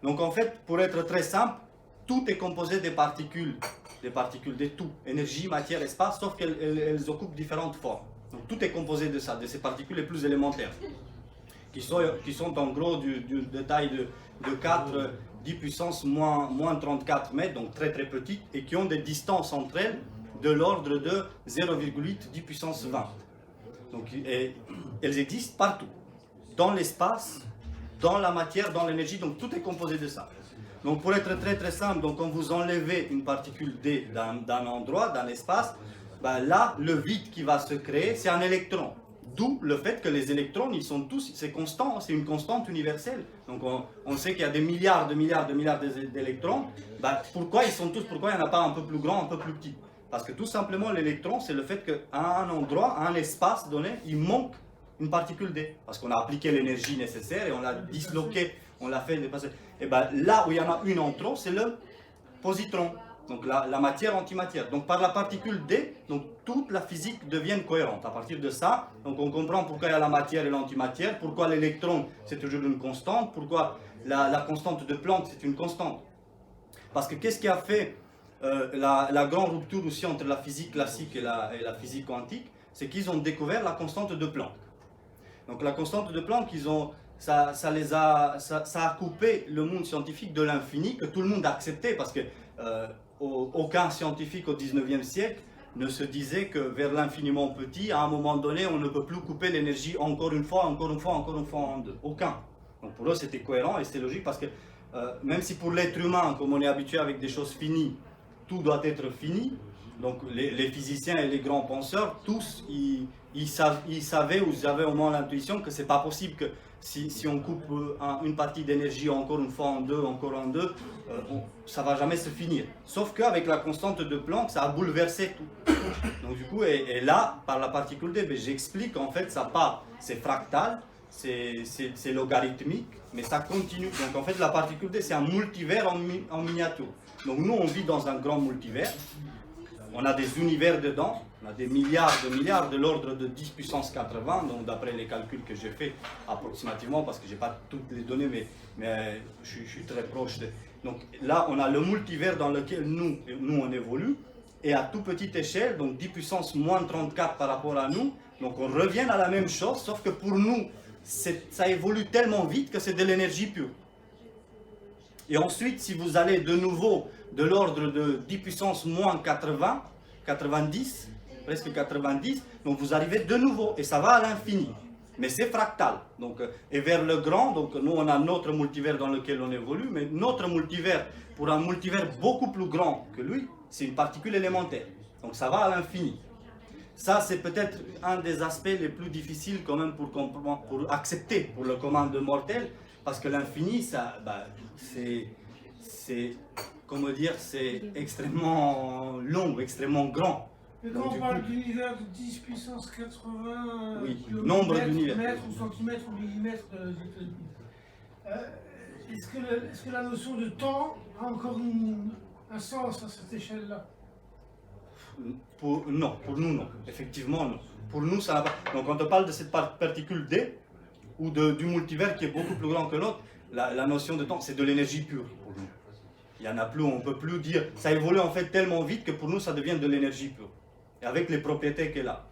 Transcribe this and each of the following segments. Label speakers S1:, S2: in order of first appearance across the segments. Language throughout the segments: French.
S1: Donc en fait, pour être très simple, tout est composé des particules de tout, énergie, matière, espace, sauf qu'elles occupent différentes formes. Donc tout est composé de ça, de ces particules les plus élémentaires, qui sont en gros de taille de 4, 10 puissance moins 34 mètres, donc très très petites, et qui ont des distances entre elles de l'ordre de 0,8, 10 puissance 20. Donc elles existent partout, dans l'espace, dans la matière, dans l'énergie, donc tout est composé de ça. Donc pour être très très simple, donc quand vous enlevez une particule D d'un endroit, d'un espace, ben là, le vide qui va se créer, c'est un électron. D'où le fait que les électrons, ils sont tous, c'est constant, c'est une constante universelle. Donc on sait qu'il y a des milliards d'électrons. Ben, pourquoi ils sont tous, pourquoi il n'y en a pas un peu plus grand, un peu plus petit? Parce que tout simplement l'électron, c'est le fait qu'à un endroit, à un espace donné, il manque une particule D. Parce qu'on a appliqué l'énergie nécessaire et on l'a disloqué, on l'a fait dépasser. Et ben là où il y en a une en trop, c'est le positron. Donc la matière antimatière. Donc par la particule D, donc toute la physique devient cohérente. À partir de ça, donc on comprend pourquoi il y a la matière et l'antimatière, pourquoi l'électron c'est toujours une constante, pourquoi la constante de Planck c'est une constante. Parce que qu'est-ce qui a fait la grande rupture aussi entre la physique classique et la physique quantique, c'est qu'ils ont découvert la constante de Planck. Donc la constante de Planck, ça a coupé le monde scientifique de l'infini que tout le monde a accepté parce que aucun scientifique au 19e siècle ne se disait que vers l'infiniment petit, à un moment donné, on ne peut plus couper l'énergie encore une fois en deux. Aucun. Donc pour eux, c'était cohérent et c'était logique parce que même si pour l'être humain, comme on est habitué avec des choses finies, tout doit être fini, donc les physiciens et les grands penseurs, tous, ils savaient ou ils avaient au moins l'intuition que c'est pas possible que si on coupe une partie d'énergie encore une fois en deux, ça va jamais se finir. Sauf qu'avec la constante de Planck, ça a bouleversé tout. Donc du coup, et là, par la particule D, j'explique en fait, ça part, c'est fractal, c'est logarithmique, mais ça continue. Donc en fait, la particule D, c'est un multivers en miniature. Donc nous, on vit dans un grand multivers. On a des univers dedans, on a des milliards de l'ordre de 10 puissance 80, donc d'après les calculs que j'ai fait approximativement, parce que je n'ai pas toutes les données, mais je suis très proche. Donc là, on a le multivers dans lequel nous on évolue, et à toute petite échelle, donc 10 puissance moins 34 par rapport à nous, donc on revient à la même chose, sauf que pour nous, ça évolue tellement vite que c'est de l'énergie pure. Et ensuite, si vous allez de nouveau de l'ordre de 10 puissance moins 80, 90, presque 90, donc vous arrivez de nouveau, et ça va à l'infini. Mais c'est fractal. Donc, et vers le grand, donc nous on a notre multivers dans lequel on évolue, mais notre multivers, pour un multivers beaucoup plus grand que lui, c'est une particule élémentaire. Donc ça va à l'infini. Ça, c'est peut-être un des aspects les plus difficiles quand même pour accepter pour le commun de mortel, parce que l'infini, ça, c'est comment dire, c'est extrêmement long, extrêmement grand.
S2: Mais quand on parle d'univers de 10 puissance 80
S1: oui, nombre d'univers,
S2: mètres ou centimètres ou millimètres, est-ce que la notion de temps a encore un sens à cette échelle-là?
S1: Non, pour nous non, effectivement non. Pour nous ça n'a pas. Donc quand on parle de cette particule D, ou du multivers qui est beaucoup plus grand que l'autre, la notion de temps c'est de l'énergie pure pour nous. Il y en a plus, on ne peut plus dire, ça évolue en fait tellement vite que pour nous ça devient de l'énergie pure, et avec les propriétés qu'elle a.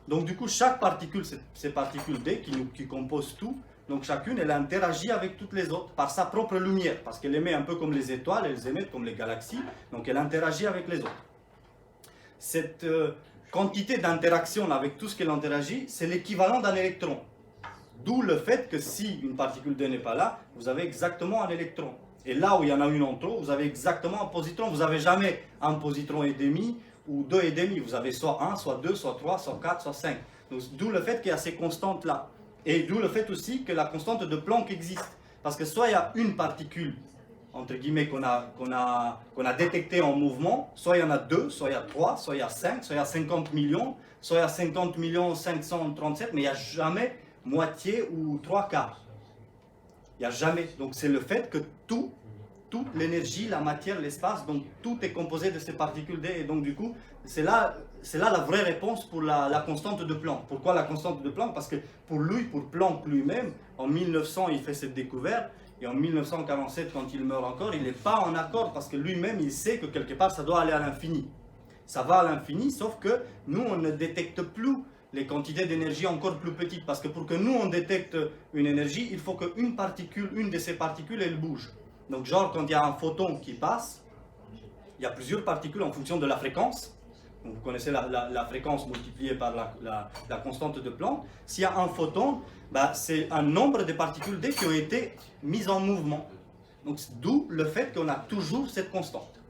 S1: Donc du coup chaque particule, ces particules D qui composent tout, donc chacune elle interagit avec toutes les autres par sa propre lumière, parce qu'elle émet un peu comme les étoiles, elles émettent comme les galaxies, donc elle interagit avec les autres. Cette quantité d'interaction avec tout ce qu'elle interagit, c'est l'équivalent d'un électron. D'où le fait que si une particule D n'est pas là, vous avez exactement un électron. Et là où il y en a une en trop, vous avez exactement un positron. Vous n'avez jamais un positron et demi ou 2 et demi. Vous avez soit 1, soit 2, soit 3, soit 4, soit 5. D'où le fait qu'il y a ces constantes-là. Et d'où le fait aussi que la constante de Planck existe. Parce que soit il y a une particule, entre guillemets, qu'on a détectée en mouvement, soit il y en a 2, soit il y a 3, soit il y a 5, soit il y a 50 millions, soit il y a 50 537, mais il n'y a jamais moitié ou 3/4. Il n'y a jamais. Donc c'est le fait que toute l'énergie, la matière, l'espace, donc tout est composé de ces particules D. Et donc du coup, c'est là la vraie réponse pour la constante de Planck. Pourquoi la constante de Planck? Parce que pour Planck lui-même, en 1900, il fait cette découverte, Et en 1947, quand il meurt encore, il n'est pas en accord parce que lui-même, il sait que quelque part, ça doit aller à l'infini. Ça va à l'infini, sauf que nous, on ne détecte plus les quantités d'énergie encore plus petites. Parce que pour que nous, on détecte une énergie, il faut qu'une particule, une de ces particules, elle bouge. Donc, genre, quand il y a un photon qui passe, il y a plusieurs particules en fonction de la fréquence. Donc, vous connaissez la fréquence multipliée par la constante de Planck. S'il y a un photon, bah, c'est un nombre de particules D qui ont été mises en mouvement. Donc, d'où le fait qu'on a toujours cette constante.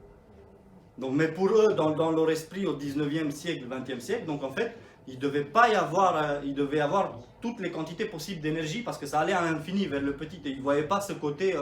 S1: Donc, mais pour eux, dans leur esprit au 19e siècle, 20e siècle, donc en fait, il devait y avoir toutes les quantités possibles d'énergie parce que ça allait à l'infini vers le petit et ils ne voyaient pas ce côté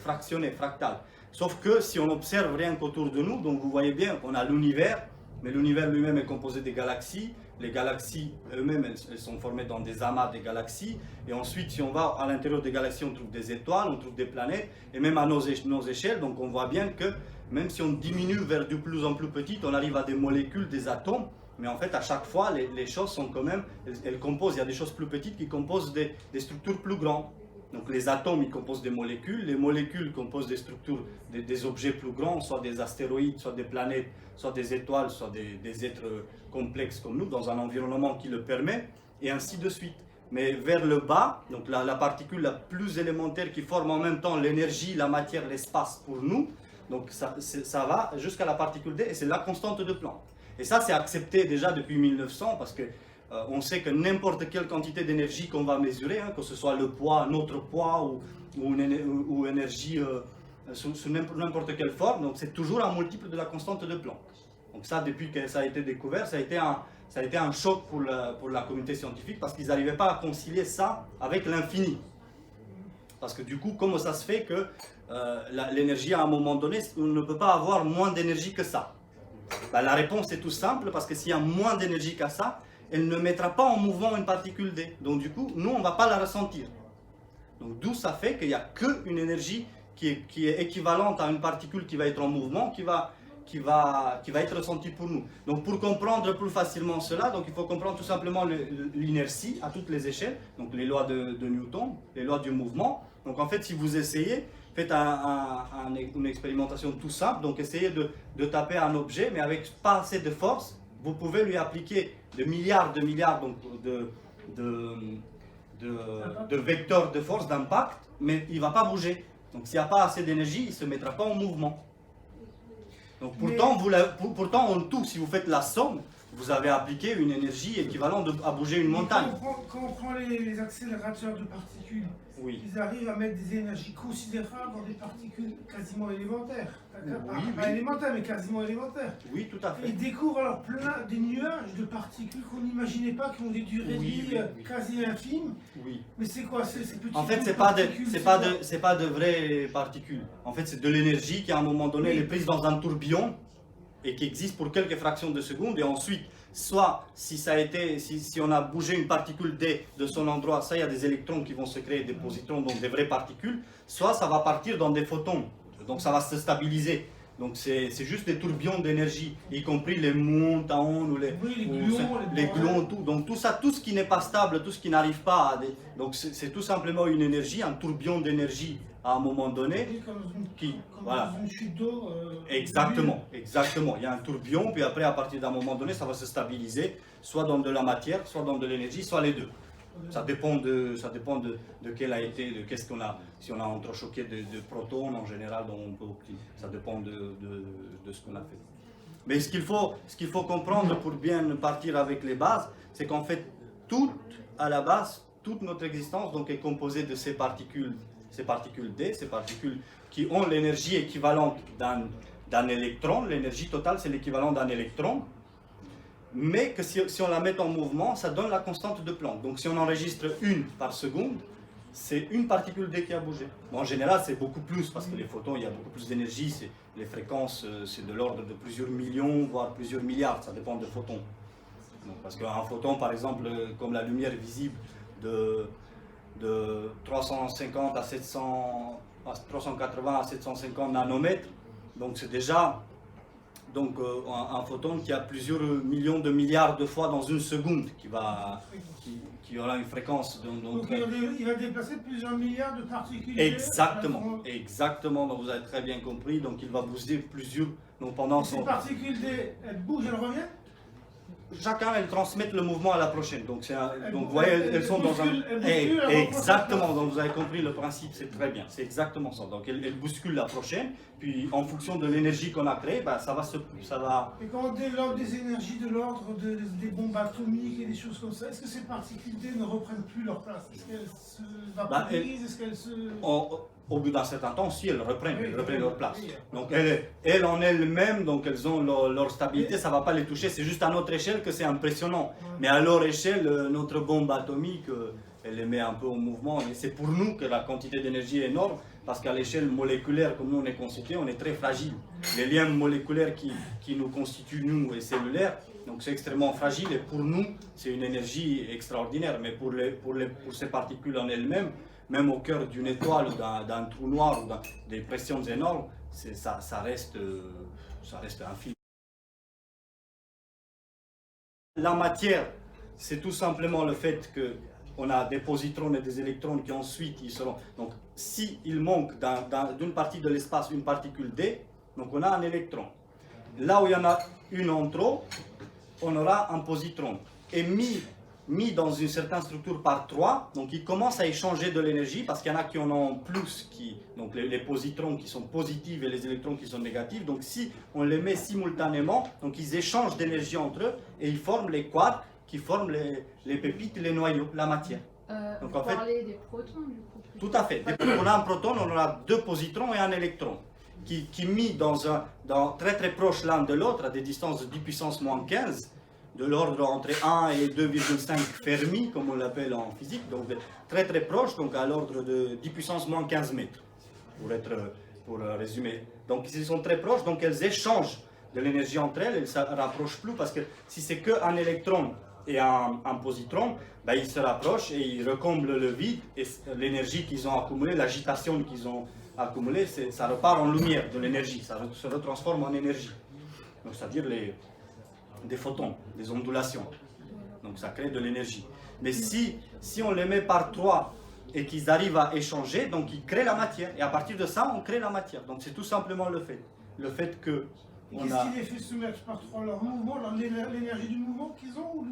S1: fractionné, fractal. Sauf que si on observe rien qu'autour de nous, donc vous voyez bien qu'on a l'univers, mais l'univers lui-même est composé des galaxies. Les galaxies eux-mêmes, elles sont formées dans des amas de galaxies. Et ensuite, si on va à l'intérieur des galaxies, on trouve des étoiles, on trouve des planètes. Et même à nos échelles, donc on voit bien que même si on diminue vers de plus en plus petit, on arrive à des molécules, des atomes. Mais en fait, à chaque fois, les choses sont quand même, elles composent, il y a des choses plus petites qui composent des structures plus grandes. Donc les atomes, ils composent des molécules, les molécules composent des structures, des objets plus grands, soit des astéroïdes, soit des planètes, soit des étoiles, soit des êtres complexes comme nous, dans un environnement qui le permet, et ainsi de suite. Mais vers le bas, donc la particule la plus élémentaire qui forme en même temps l'énergie, la matière, l'espace pour nous, donc ça va jusqu'à la particule D, et c'est la constante de Planck. Et ça, c'est accepté déjà depuis 1900, parce que on sait que n'importe quelle quantité d'énergie qu'on va mesurer, que ce soit le poids, notre poids ou énergie sous n'importe quelle forme, donc c'est toujours un multiple de la constante de Planck. Donc ça, depuis que ça a été découvert, ça a été un choc pour la communauté scientifique parce qu'ils n'arrivaient pas à concilier ça avec l'infini. Parce que du coup, comment ça se fait que l'énergie à un moment donné, on ne peut pas avoir moins d'énergie que ça? Ben, la réponse est tout simple, parce que s'il y a moins d'énergie qu'à ça, elle ne mettra pas en mouvement une particule D. Donc du coup, nous, on ne va pas la ressentir. Donc d'où ça fait qu'il n'y a qu'une énergie qui est équivalente à une particule qui va être en mouvement, qui va être ressentie pour nous. Donc pour comprendre plus facilement cela, donc il faut comprendre tout simplement l'inertie à toutes les échelles, donc les lois de Newton, les lois du mouvement. Donc en fait, si vous essayez, faites une expérimentation tout simple, donc essayez de taper un objet, mais avec pas assez de force, vous pouvez lui appliquer de milliards donc, de vecteurs de force, d'impact, mais il ne va pas bouger. Donc s'il n'y a pas assez d'énergie, il ne se mettra pas en mouvement. Donc pourtant, en tout, si vous faites la somme, vous avez appliqué une énergie équivalente à bouger une montagne.
S2: Quand on prend les accélérateurs de particules,
S1: oui.
S2: Ils arrivent à mettre des énergies considérables dans des particules quasiment élémentaires.
S1: Oui,
S2: pas élémentaires, mais quasiment élémentaires.
S1: Oui, tout à fait.
S2: Et ils découvrent alors plein des nuages de particules qu'on n'imaginait pas, qui ont des durées de vie quasi infimes.
S1: Oui.
S2: Mais c'est quoi ces petites
S1: En fait, c'est pas de vraies particules. En fait, c'est de l'énergie qui, à un moment donné, elle est prise dans un tourbillon et qui existe pour quelques fractions de secondes. Et ensuite, soit si on a bougé une particule D de son endroit, ça, il y a des électrons qui vont se créer, des positrons, donc des vraies particules. Soit ça va partir dans des photons. Donc ça va se stabiliser. Donc c'est juste des tourbillons d'énergie, y compris les montons ou les gluons, tout. Donc tout ça, tout ce qui n'est pas stable, tout ce qui n'arrive pas à donc c'est tout simplement une énergie, un tourbillon d'énergie à un moment donné.
S2: Voilà. Dans une chute d'eau.
S1: Exactement. Il y a un tourbillon, puis après à partir d'un moment donné, ça va se stabiliser, soit dans de la matière, soit dans de l'énergie, soit les deux. Ça dépend de quel a été, de qu'est-ce qu'on a, si on a entrechoqué de protons en général, donc on peut obtenir. Ça dépend de ce qu'on a fait. Mais ce qu'il faut comprendre pour bien partir avec les bases, c'est qu'en fait, à la base, toute notre existence donc, est composée de ces particules D, ces particules qui ont l'énergie équivalente d'un électron. L'énergie totale, c'est l'équivalent d'un électron. Mais que si on la met en mouvement, ça donne la constante de Planck. Donc si on enregistre une par seconde, c'est une particule D qui a bougé. Bon, en général, c'est beaucoup plus, parce que les photons, il y a beaucoup plus d'énergie. Les fréquences, c'est de l'ordre de plusieurs millions, voire plusieurs milliards. Ça dépend des photons. Donc, parce qu'un photon, par exemple, comme la lumière visible de 350 à 380 à 750 nanomètres, donc c'est déjà donc un photon qui a plusieurs millions de milliards de fois dans une seconde, qui aura une fréquence.
S2: Donc il va déplacer plusieurs milliards de particules.
S1: Exactement, exactement, donc vous avez très bien compris, donc il va booster plusieurs, donc pendant
S2: Ces particules, elles bougent, elles reviennent?
S1: Chacun, elles transmettent le mouvement à la prochaine. Donc, vous voyez, elles sont dans un... Exactement, donc vous avez compris le principe, c'est très bien, c'est exactement ça. Donc elles bousculent la prochaine, puis en fonction de l'énergie qu'on a créée, bah, ça va...
S2: Et quand on développe des énergies de l'ordre des bombes atomiques et des choses comme ça, est-ce que ces particules D ne reprennent plus leur place? Est-ce qu'elles se vaporisent? Est-ce qu'elles se...
S1: Au bout d'un certain temps, si elles reprennent, leur place.
S2: Oui.
S1: Donc elles en elles-mêmes, donc elles ont leur stabilité, ça ne va pas les toucher. C'est juste à notre échelle que c'est impressionnant. Mais à leur échelle, notre bombe atomique, elle les met un peu en mouvement. Et c'est pour nous que la quantité d'énergie est énorme, parce qu'à l'échelle moléculaire, comme nous on est constitué, on est très fragile. Les liens moléculaires qui nous constituent, nous, et cellulaires, donc c'est extrêmement fragile. Et pour nous, c'est une énergie extraordinaire. Mais pour ces particules en elles-mêmes, même au cœur d'une étoile, d'un trou noir ou des pressions énormes, ça reste infime. La matière, c'est tout simplement le fait qu'on a des positrons et des électrons qui ensuite ils seront... Donc s'il manque d'une partie de l'espace une particule D, donc on a un électron. Là où il y en a une en trop, on aura un positron. Et mis dans une certaine structure par 3, donc ils commencent à échanger de l'énergie parce qu'il y en a qui en ont plus, donc les positrons qui sont positifs et les électrons qui sont négatifs. Donc si on les met simultanément, donc ils échangent d'énergie entre eux et ils forment les quarks qui forment les pépites, les noyaux, la matière.
S3: Donc vous parlez des protons du coup.
S1: Tout à fait. On a un proton, on aura 2 positrons et un électron qui mis très très proche l'un de l'autre à des distances de 10 puissance moins 15, de l'ordre entre 1 et 2,5 Fermi, comme on l'appelle en physique, donc très très proche, donc à l'ordre de 10 puissance moins 15 mètres, pour résumer. Donc ils sont très proches, donc elles échangent de l'énergie entre elles, elles ne se rapprochent plus, parce que si c'est qu'un électron et un positron, ben, ils se rapprochent et ils recomblent le vide, et l'énergie qu'ils ont accumulée, l'agitation qu'ils ont accumulée, ça repart en lumière, de l'énergie, ça se retransforme en énergie. Donc c'est-à-dire des photons, des ondulations. Donc ça crée de l'énergie. Mais si on les met par 3 et qu'ils arrivent à échanger, donc ils créent la matière. Et à partir de ça, on crée la matière. Donc c'est tout simplement le fait. Le fait que...
S2: Qu'est-ce qui les fait se mettre par 3? Leur mouvement, l'énergie du mouvement qu'ils ont?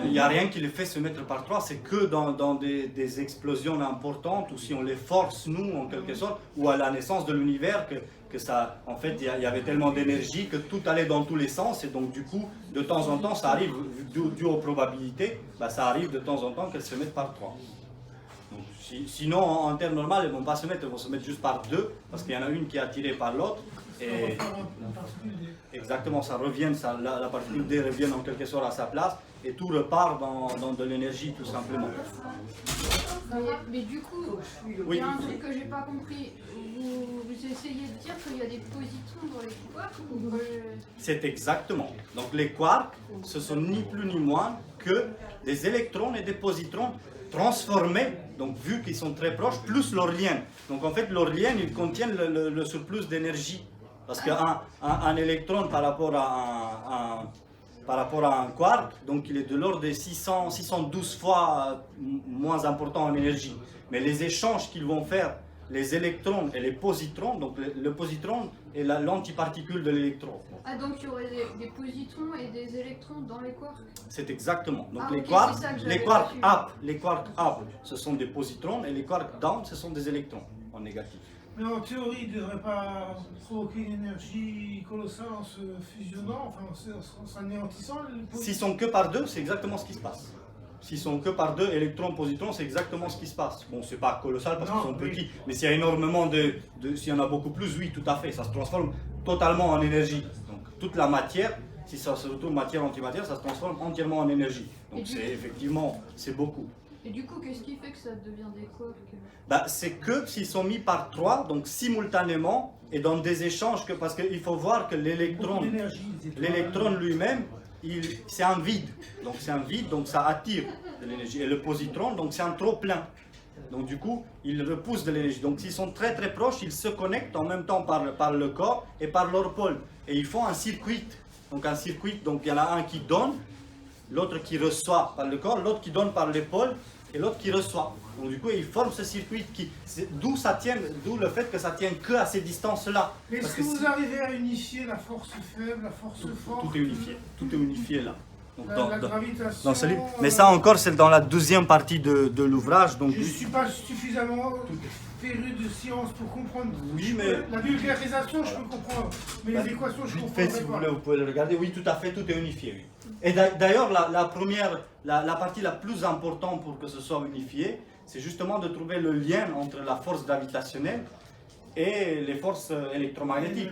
S1: Il n'y a rien qui les fait se mettre par 3, c'est que dans des explosions importantes, ou si on les force, nous, en quelque sorte, ou à la naissance de l'univers, que ça, en fait, il y avait tellement d'énergie que tout allait dans tous les sens, et donc du coup, de temps en temps, ça arrive, dû aux probabilités, ça arrive de temps en temps qu'elles se mettent par 3. Donc, sinon, en termes normaux, elles ne vont pas se mettre, elles vont se mettre juste par 2, parce qu'il y en a une qui est attirée par l'autre. Et exactement, ça revient, la particule D revient en quelque sorte à sa place, et tout repart dans de l'énergie, tout simplement.
S3: Mais du coup, il y a un truc que j'ai pas compris. Vous essayez de dire qu'il y a des positrons dans les quarks ou...
S1: C'est exactement. Donc les quarks, ce sont ni plus ni moins que des électrons et des positrons transformés, donc vu qu'ils sont très proches, plus leurs liens. Donc en fait, leurs liens, ils contiennent le surplus d'énergie. Parce qu'un électron par rapport à un quark, donc il est de l'ordre de 612 fois moins important en énergie. Mais les échanges qu'ils vont faire, les électrons et les positrons, donc le positron est l'antiparticule de l'électron.
S3: Ah, donc il y aurait des positrons et des électrons dans les quarks?
S1: C'est exactement. Donc
S3: les
S1: quarks up, ce sont des positrons, et les quarks down, ce sont des électrons en négatif.
S2: Mais en théorie, il ne devrait pas provoquer une énergie colossale en se fusionnant, enfin en s'anéantissant.
S1: S'ils sont que par 2, c'est exactement ce qui se passe. S'ils sont que par 2 électrons, positrons, c'est exactement ce qui se passe. Bon, c'est pas colossal parce qu'ils sont petits, mais s'il y a énormément s'il y en a beaucoup plus, oui, tout à fait, ça se transforme totalement en énergie. Donc toute la matière, si ça se retrouve matière-antimatière, ça se transforme entièrement en énergie. Donc c'est beaucoup.
S3: Et du coup, qu'est-ce qui fait que ça devient des quarks?
S1: C'est que s'ils sont mis par 3, donc simultanément, et dans des échanges, parce qu'il faut voir que l'électron lui-même, c'est un vide. Donc c'est un vide, donc ça attire de l'énergie. Et le positron, donc c'est un trop-plein. Donc du coup, ils repoussent de l'énergie. Donc s'ils sont très très proches, ils se connectent en même temps par le corps et par leur pôle. Et ils font un circuit. Donc un circuit, donc il y en a un qui donne, l'autre qui reçoit par le corps, l'autre qui donne par l'épaule et l'autre qui reçoit. Donc du coup, ils forment ce circuit d'où le fait que ça tient que à ces distances-là.
S2: Mais est-ce que vous arrivez à unifier la force faible, la force forte?
S1: Tout est unifié là. Donc,
S2: la gravitation,
S1: dans ce livre. Mais ça encore, c'est dans la deuxième partie de l'ouvrage.
S2: Je ne suis pas suffisamment féru de science pour comprendre.
S1: Oui, mais...
S2: La vulgarisation, je peux comprendre. Mais les équations, je comprends pas.
S1: Si vous voulez, vous pouvez le regarder. Oui, tout à fait, tout est unifié. Oui. Et d'ailleurs, la partie la plus importante pour que ce soit unifié, c'est justement de trouver le lien entre la force gravitationnelle et les forces électromagnétiques.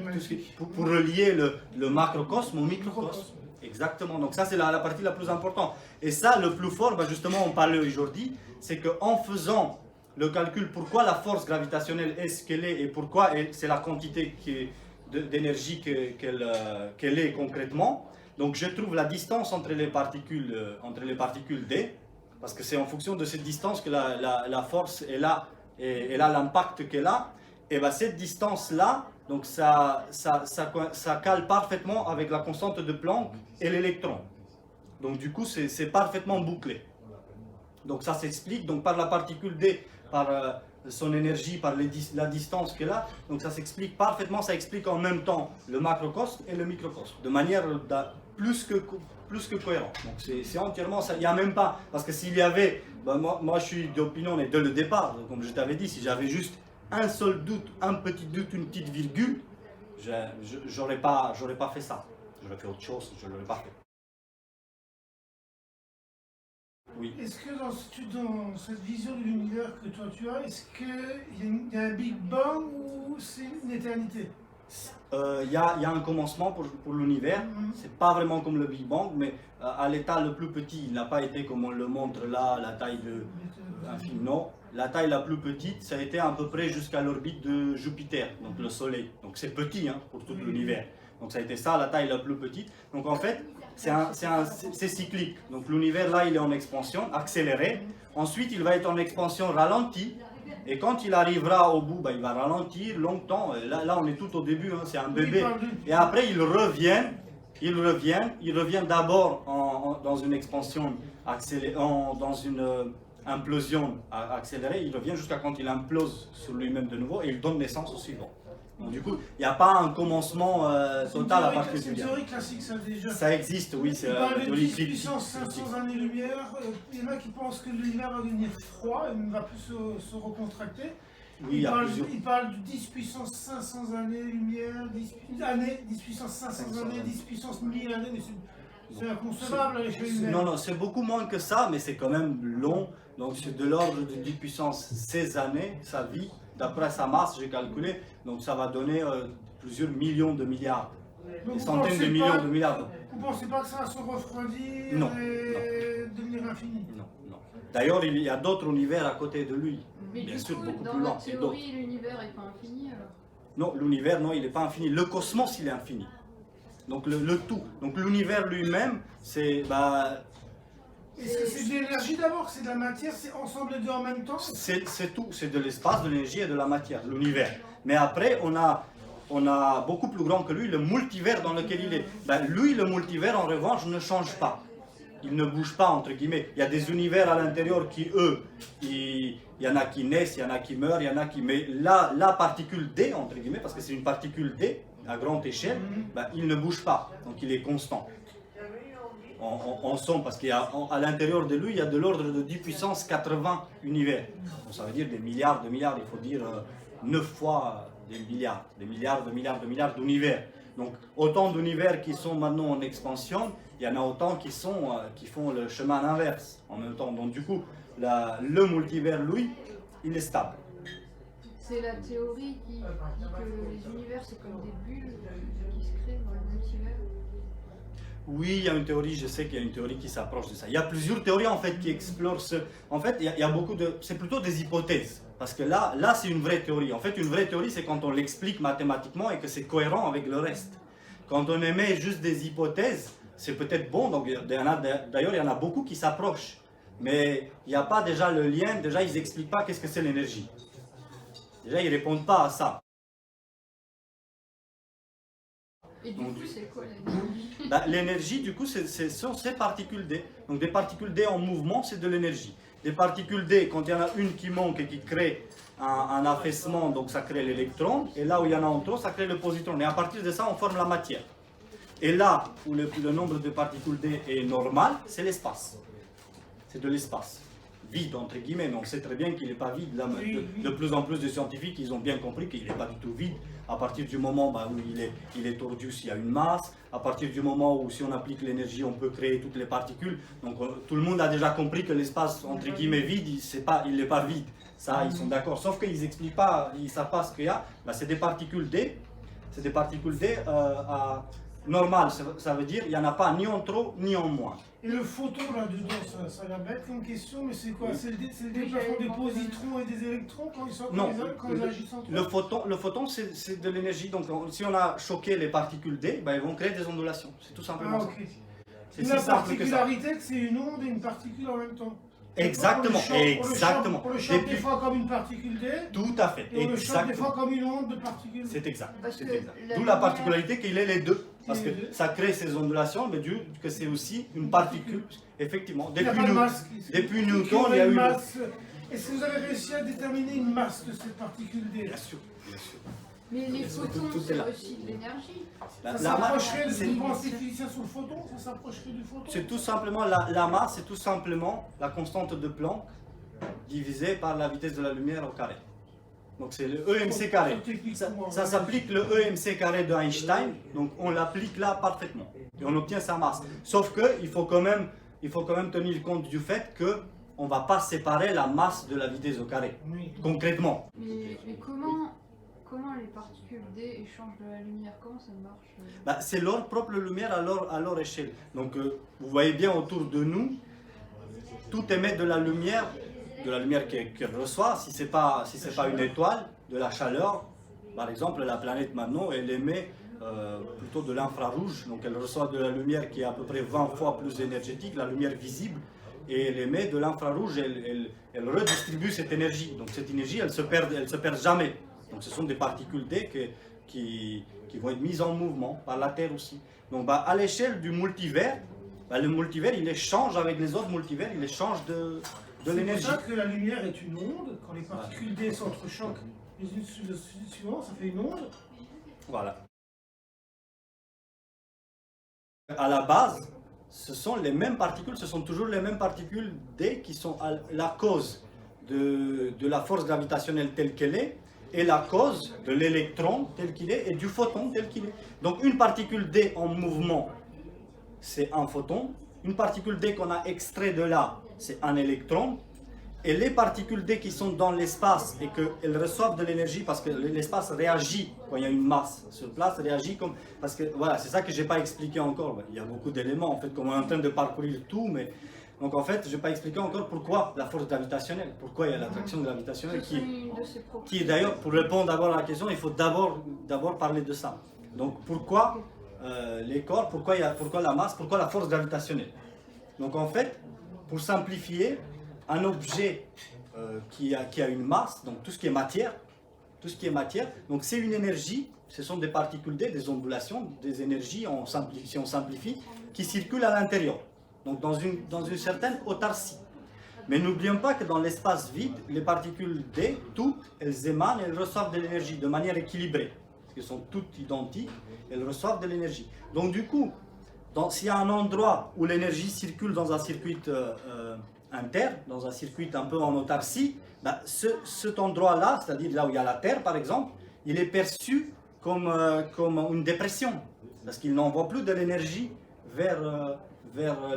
S1: Pour relier le macrocosme au microcosme. Exactement, donc ça c'est la partie la plus importante. Et ça, le plus fort, justement on parlait aujourd'hui, c'est qu'en faisant le calcul pourquoi la force gravitationnelle est ce qu'elle est et pourquoi c'est la quantité d'énergie qu'elle est concrètement, donc je trouve la distance entre les particules D, parce que c'est en fonction de cette distance que la force est là, et elle a l'impact qu'elle a, et bien cette distance-là, donc ça cale parfaitement avec la constante de Planck et l'électron. Donc du coup, c'est parfaitement bouclé. Donc ça s'explique donc par la particule D, par son énergie, par la distance qu'elle a. Donc ça s'explique parfaitement, ça explique en même temps le macrocosme et le microcosme, de manière plus que cohérente. Donc c'est entièrement ça. Il n'y a même pas, parce que s'il y avait, moi je suis d'opinion, et dès le départ, comme je t'avais dit, si j'avais juste un seul doute, un petit doute, une petite virgule, j'aurais pas fait ça. J'aurais fait autre chose, je ne l'aurais pas fait. Oui.
S2: Est-ce que dans cette vision de l'univers que toi tu as, est-ce qu'il y a un Big Bang ou c'est une éternité?
S1: Il y a un commencement pour l'univers. C'est pas vraiment comme le Big Bang, mais à l'état le plus petit, il n'a pas été comme on le montre là, la taille de infime. Non, la taille la plus petite, ça a été à peu près jusqu'à l'orbite de Jupiter, donc le Soleil. Donc c'est petit pour tout l'univers. Donc ça a été ça, la taille la plus petite. Donc en fait, c'est cyclique. Donc l'univers là, il est en expansion accélérée. Ensuite, il va être en expansion ralentie. Et quand il arrivera au bout, il va ralentir longtemps. Là on est tout au début, c'est un bébé. Et après, il revient d'abord dans une expansion accélérée, dans une implosion accélérée. Il revient jusqu'à quand il implose sur lui-même de nouveau et il donne naissance au suivant. Donc du coup, il n'y a pas un commencement total à partir du
S2: C'est une théorie classique, ça déjà.
S1: Ça existe, oui.
S2: Il parle de 10 puissance 500 années-lumière. Il y en a qui pensent que l'univers va devenir froid et ne va plus se recontracter.
S1: Oui,
S2: il parle de 10 puissance 500 années-lumière, 10 puissance 500 années, 10 puissance 1000 années. Mais c'est inconcevable à l'échelle humaine.
S1: Non, c'est beaucoup moins que ça, mais c'est quand même long. Donc c'est de l'ordre de 10 puissance 16 années, sa vie. D'après sa masse, j'ai calculé, donc ça va donner plusieurs millions de milliards.
S2: Donc
S1: des centaines de millions de milliards.
S2: Vous ne pensez pas que ça va se refroidir et devenir infini?
S1: Non. D'ailleurs, il y a d'autres univers à côté de lui.
S3: Mais
S1: bien
S3: du
S1: sûr,
S3: coup,
S1: beaucoup
S3: dans
S1: plus
S3: la
S1: loin.
S3: théorie, l'univers n'est pas infini alors?
S1: Non, l'univers, non, il n'est pas infini. Le cosmos, il est infini. Donc le tout. Donc l'univers lui-même, c'est...
S2: Est-ce que c'est de l'énergie d'abord, c'est de la matière, c'est ensemble les deux en même temps?
S1: C'est tout, c'est de l'espace, de l'énergie et de la matière, l'univers. Mais après, on a beaucoup plus grand que lui, le multivers dans lequel il est. Lui, le multivers, en revanche, ne change pas. Il ne bouge pas, entre guillemets. Il y a des univers à l'intérieur qui, eux, il y en a qui naissent, il y en a qui meurent, il y en a qui... Mais là, la particule D, entre guillemets, parce que c'est une particule D, à grande échelle, il ne bouge pas, donc il est constant. En somme, parce qu'à l'intérieur de lui, il y a de l'ordre de 10 puissance 80 univers. Donc, ça veut dire des milliards de milliards, il faut dire 9 fois des milliards d'univers. Donc autant d'univers qui sont maintenant en expansion, il y en a autant qui font le chemin inverse en même temps. Donc du coup, le multivers, lui, il est stable.
S3: C'est la théorie qui dit que les univers, c'est comme des bulles qui se créent dans le multivers.
S1: Oui, il y a une théorie, je sais qu'il y a une théorie qui s'approche de ça. Il y a plusieurs théories en fait qui explorent ce... En fait, il y a beaucoup de... C'est plutôt des hypothèses. Parce que là c'est une vraie théorie. En fait, une vraie théorie, c'est quand on l'explique mathématiquement et que c'est cohérent avec le reste. Quand on émet juste des hypothèses, c'est peut-être bon. Donc, d'ailleurs, il y en a beaucoup qui s'approchent Mais il n'y a pas déjà le lien, déjà ils n'expliquent pas qu'est-ce que c'est l'énergie. Déjà ils ne répondent pas à ça.
S3: Et du coup, c'est quoi l'énergie?
S1: L'énergie, du coup, ce sont ces particules D. Donc des particules D en mouvement, c'est de l'énergie. Des particules D, quand il y en a une qui manque et qui crée un affaissement, donc ça crée l'électron. Et là où il y en a en trop, ça crée le positron. Et à partir de ça, on forme la matière. Et là où le nombre de particules D est normal, c'est l'espace. C'est de l'espace. Vide, entre guillemets, mais on sait très bien qu'il n'est pas vide. Là, de plus en plus de scientifiques, ils ont bien compris qu'il n'est pas du tout vide. À partir du moment où il est tordu s'il y a une masse, à partir du moment où si on applique l'énergie, on peut créer toutes les particules. Donc tout le monde a déjà compris que l'espace, entre guillemets, vide, il n'est pas vide. Ça, ils sont d'accord. Sauf qu'ils n'expliquent pas, ils ne savent pas ce qu'il y a. C'est des particules D. C'est des particules D normales. Ça veut dire qu'il n'y en a pas ni en trop ni en moins.
S2: Et le photon là-dedans, ça a l'air bête comme question, mais c'est quoi? C'est le déplacement des positrons et des électrons quand ils agissent entre eux?
S1: Le photon c'est de l'énergie. Donc si on a choqué les particules D, ils vont créer des ondulations. C'est tout simplement ça.
S2: C'est la particularité que c'est une onde et une particule en même temps.
S1: Exactement, exactement.
S2: On le choque des fois comme une particule D.
S1: Tout à fait.
S2: Et on le choque des fois comme une onde de particules D.
S1: C'est exact. D'où la particularité qu'il ait les deux. Parce que ça crée ces ondulations, mais du que c'est aussi une particule. Effectivement. Depuis Newton, il y a eu
S2: masse. Est-ce que vous avez réussi à déterminer une masse de cette particule D?
S1: Bien sûr, bien sûr.
S3: Mais les photons, c'est aussi de l'énergie.
S2: Ça s'approcherait, vous pensez physicien sur le photon, ça s'approcherait du photon?
S1: C'est tout simplement, la masse, c'est tout simplement la constante de Planck divisée par la vitesse de la lumière au carré. Donc c'est le EMC carré. Ça s'applique le EMC carré de Einstein, donc on l'applique là parfaitement. Et on obtient sa masse. Sauf qu'il faut quand même tenir compte du fait qu'on ne va pas séparer la masse de la vitesse au carré, concrètement.
S3: Mais comment les particules D échangent de la lumière? Comment ça marche?
S1: C'est leur propre lumière à leur échelle. Donc vous voyez bien autour de nous, tout émet de la lumière qu'elle reçoit. Si ce n'est pas une étoile, de la chaleur, par exemple la planète maintenant, elle émet plutôt de l'infrarouge. Donc elle reçoit de la lumière qui est à peu près 20 fois plus énergétique, la lumière visible. Et elle émet de l'infrarouge, elle redistribue cette énergie. Donc cette énergie, elle se perd jamais. Donc ce sont des particules D qui vont être mises en mouvement par la Terre aussi. Donc à l'échelle du multivers, le multivers il échange avec les autres multivers, il échange de l'énergie.
S2: C'est pour ça que la lumière est une onde. Quand les particules D s'entrechoquent les unes sur les suivantes, ça fait une onde.
S1: Voilà. À la base, ce sont les mêmes particules, ce sont toujours les mêmes particules D qui sont la cause de la force gravitationnelle telle qu'elle est, et la cause de l'électron tel qu'il est et du photon tel qu'il est. Donc une particule D en mouvement, c'est un photon. Une particule D qu'on a extrait de là, c'est un électron. Et les particules D qui sont dans l'espace et qu'elles reçoivent de l'énergie parce que l'espace réagit quand il y a une masse sur place, réagit comme... Parce que voilà, c'est ça que je n'ai pas expliqué encore. Il y a beaucoup d'éléments en fait, comme on est en train de parcourir tout, mais... Donc en fait, je n'ai pas expliqué encore pourquoi la force gravitationnelle, pourquoi il y a l'attraction gravitationnelle qui est d'ailleurs, pour répondre d'abord à la question, il faut d'abord parler de ça. Donc pourquoi les corps, pourquoi la masse, pourquoi la force gravitationnelle. Donc en fait, pour simplifier, un objet qui a une masse, donc tout ce qui est matière, donc c'est une énergie, ce sont des particules D, des ondulations, des énergies, si on simplifie, qui circulent à l'intérieur. Donc dans une certaine autarcie. Mais n'oublions pas que dans l'espace vide, les particules D, toutes, elles émanent, elles reçoivent de l'énergie de manière équilibrée. Parce qu'elles sont toutes identiques, elles reçoivent de l'énergie. Donc du coup, s'il y a un endroit où l'énergie circule dans un circuit interne, dans un circuit un peu en autarcie, cet endroit-là, c'est-à-dire là où il y a la Terre par exemple, il est perçu comme une dépression. Parce qu'il n'envoie plus de l'énergie vers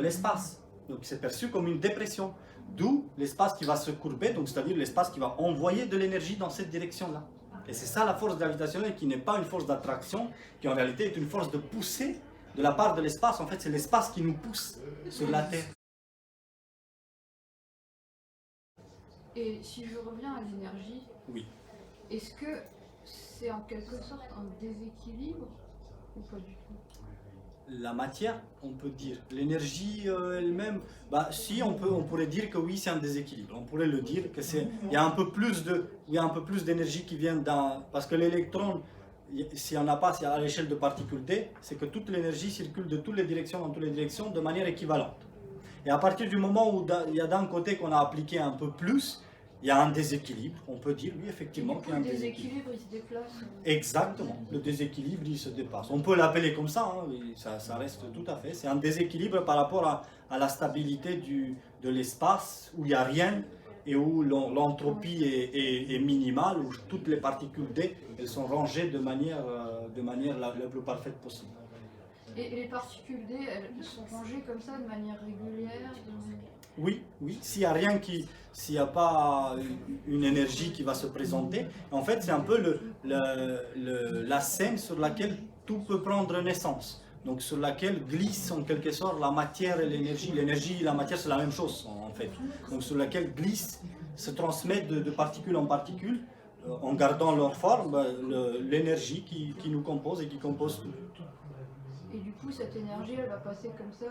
S1: l'espace. Donc c'est perçu comme une dépression. D'où l'espace qui va se courber, donc c'est-à-dire l'espace qui va envoyer de l'énergie dans cette direction-là. Et c'est ça la force gravitationnelle qui n'est pas une force d'attraction, qui en réalité est une force de poussée de la part de l'espace. En fait, c'est l'espace qui nous pousse sur la Terre.
S3: Et si je reviens à l'énergie,
S1: oui.
S3: Est-ce que c'est en quelque sorte un déséquilibre ou pas du tout?
S1: La matière, on peut dire. L'énergie elle-même, bah, si on pourrait dire que oui, c'est un déséquilibre. On pourrait le dire que il y a un peu plus d'énergie qui vient parce que l'électron, s'il n'y en a pas, c'est à l'échelle de particules D, c'est que toute l'énergie circule de toutes les directions dans toutes les directions de manière équivalente. Et à partir du moment où il y a d'un côté qu'on a appliqué un peu plus, il y a un déséquilibre, on peut dire, oui, effectivement, qu'il y a un déséquilibre.
S3: Il se déplace.
S1: Exactement, le déséquilibre, il se dépasse. On peut l'appeler comme ça, hein, ça reste tout à fait. C'est un déséquilibre par rapport à la stabilité de l'espace où il n'y a rien et où l'entropie est minimale, où toutes les particules D, elles sont rangées de manière la plus parfaite possible.
S3: Et les particules D, elles sont rangées comme ça de manière régulière
S1: Oui, s'il n'y a pas une énergie qui va se présenter, en fait c'est un peu la scène sur laquelle tout peut prendre naissance, donc sur laquelle glisse en quelque sorte la matière et l'énergie. L'énergie et la matière c'est la même chose en fait, donc sur laquelle glisse, se transmettent de particules en particules, en gardant leur forme, l'énergie qui nous compose et qui compose tout.
S3: Et du coup, cette énergie, elle va passer comme ça,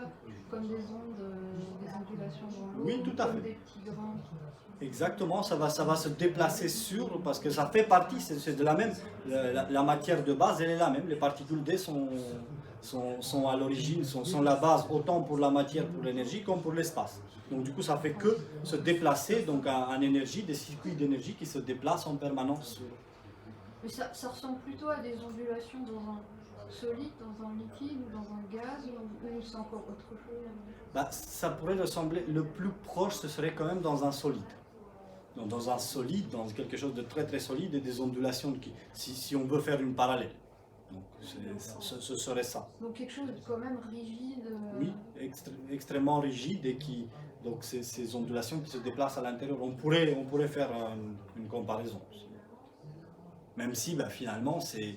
S3: comme des ondes, des ondulations dans l'eau,
S1: oui, tout à
S3: comme
S1: fait.
S3: des petits grains.
S1: Exactement, ça va se déplacer parce que ça fait partie, c'est de la même, la matière de base, elle est la même. Les particules D sont à l'origine, sont la base autant pour la matière, pour l'énergie, comme pour l'espace. Donc du coup, ça fait que se déplacer donc en énergie, des circuits d'énergie qui se déplacent en permanence.
S3: Mais ça ressemble plutôt à des ondulations dans un solide, dans un liquide ou dans un gaz, ou c'est encore autre chose?
S1: Bah, ça pourrait ressembler, le plus proche ce serait quand même dans un solide. Donc, dans un solide, dans quelque chose de très très solide et des ondulations, si on veut faire une parallèle. Donc ce serait ça.
S3: Donc quelque chose de quand même rigide.
S1: Oui, extrêmement rigide et donc ces ondulations qui se déplacent à l'intérieur, on pourrait faire une comparaison. Même si finalement c'est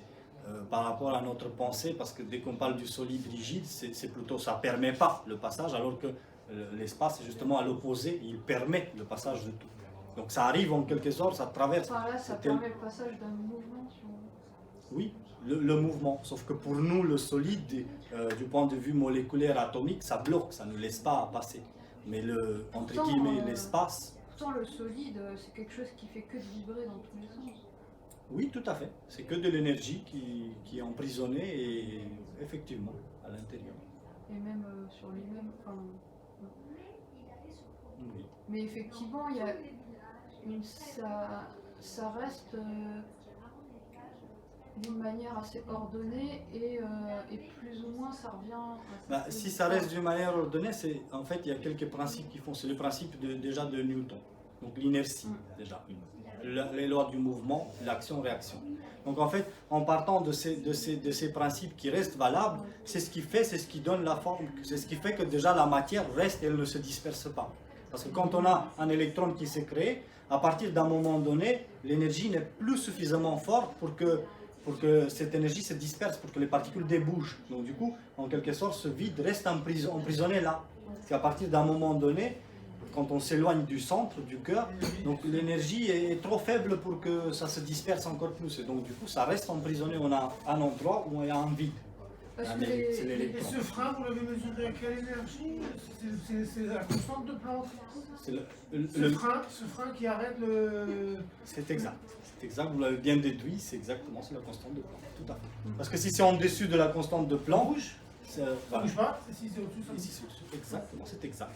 S1: par rapport à notre pensée, parce que dès qu'on parle du solide rigide, c'est plutôt ça permet pas le passage, alors que l'espace est justement à l'opposé, il permet le passage de tout. Donc ça arrive en quelque sorte, ça traverse.
S3: Par là, ça permet le passage d'un mouvement.
S1: Oui, le mouvement. Sauf que pour nous, le solide, du point de vue moléculaire atomique, ça bloque, ça ne laisse pas passer. Mais entre guillemets, l'espace.
S3: Pourtant, le solide, c'est quelque chose qui fait que de vibrer dans tous les sens.
S1: Oui, tout à fait. C'est que de l'énergie qui est emprisonnée et effectivement à l'intérieur.
S3: Et même sur lui-même. Enfin,
S1: oui.
S3: Mais effectivement, il y a ça reste d'une manière assez ordonnée et plus ou moins ça revient.
S1: Si ça reste d'une manière ordonnée, en fait il y a quelques principes qui font. C'est le principe déjà de Newton. Donc l'inertie déjà. Les lois du mouvement, l'action-réaction. Donc en fait, en partant de ces principes qui restent valables, c'est ce qui donne la forme, c'est ce qui fait que déjà la matière reste et elle ne se disperse pas. Parce que quand on a un électron qui s'est créé, à partir d'un moment donné, l'énergie n'est plus suffisamment forte pour que cette énergie se disperse, pour que les particules débougent. Donc du coup, en quelque sorte, ce vide reste emprisonné là. Parce qu'à partir d'un moment donné, quand on s'éloigne du centre, du cœur, donc l'énergie est trop faible pour que ça se disperse encore plus. Et donc du coup, ça reste emprisonné. On a un endroit où il y a un vide.
S2: C'est l'électron. Et ce frein, vous l'avez mesuré à quelle énergie? C'est la constante de Planck. Ce frein qui arrête le...
S1: C'est exact. C'est exact, vous l'avez bien déduit, c'est la constante de Planck. Tout à fait. Parce que si c'est en dessus de la constante de Planck...
S2: Ça bouge pas? Si c'est au-dessus, ça bouge.
S1: Exactement, c'est exact.